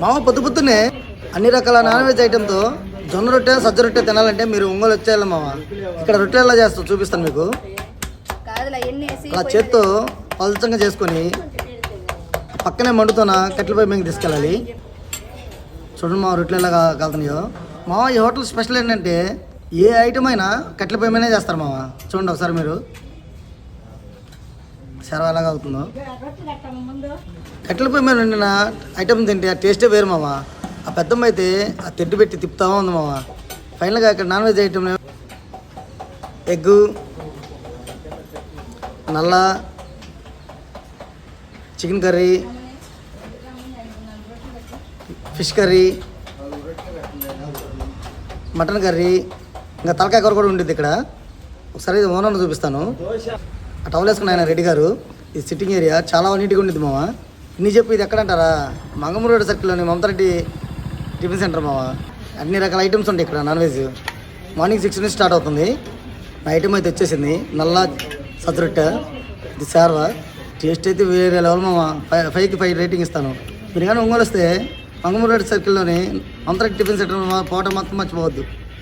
మామ పొద్దున్నే అన్ని రకాల నాన్ వెజ్ ఐటెంతో జొన్న రొట్టె సజ్జ రొట్టె తినాలంటే మీరు ఒంగోలు వచ్చేయాలి మామ. ఇక్కడ రొట్టె ఎలా చేస్తావు చూపిస్తాను మీకు. అలా చేత్తో పలచంగా చేసుకొని పక్కనే మండుతోన కట్టెలపై మేము తీసుకెళ్ళాలి. చూడండి మా రొట్టెలు ఎలా కాలుతున్నాయో. మామ ఈ హోటల్ స్పెషల్ ఏంటంటే ఏ ఐటమ్ అయినా కట్టెలపై మీదనే చేస్తారు మామ. చూడండి ఒకసారి మీరు సెరవ ఎలాగ అవుతుందో. కట్టెలపై మీద వండిన ఐటమ్ తింటే ఆ టేస్టే వేరు మామ. ఆ పెద్దమ్మ అయితే ఆ తెడ్డు పెట్టి తిప్పుతా ఉంది మామ. ఫైనల్గా ఇక్కడ నాన్ వెజ్ ఐటమ్ ఎగ్గు, నల్ల chicken curry, fish curry, mutton curry, ఇంకా తలకాయ కూర కూడా ఉండిద్ది ఇక్కడ. ఒకసారి ఇది ఓనర్ని చూపిస్తాను. ఆ టవల్ వేసుకుని ఆయన రెడ్డి గారు. ఇది సిట్టింగ్ ఏరియా చాలా నీట్గా ఉండిద్ది మామ. ఇన్ని చెప్పి ఇది ఎక్కడంటారా? Mangamuru road సర్కిల్లోని Mamata Reddy tiffin centre మామ. అన్ని రకాల ఐటమ్స్ ఉంటాయి ఇక్కడ నాన్ వెజ్. మార్నింగ్ 6 నుంచి స్టార్ట్ అవుతుంది. నా ఐటమ్ అయితే వచ్చేసింది నల్ల సజ్జ రొట్టె. ఇది సార్వ టేస్ట్ అయితే వేరే లెవెల్ మామ. 5కి 5 రేటింగ్ ఇస్తాను. మీరు కానీ ఒంగోలు వస్తే Mangamuru road సర్కిల్లోని Mamata Reddy tiffin centre పోవటం మాత్రం మర్చిపోవద్దు.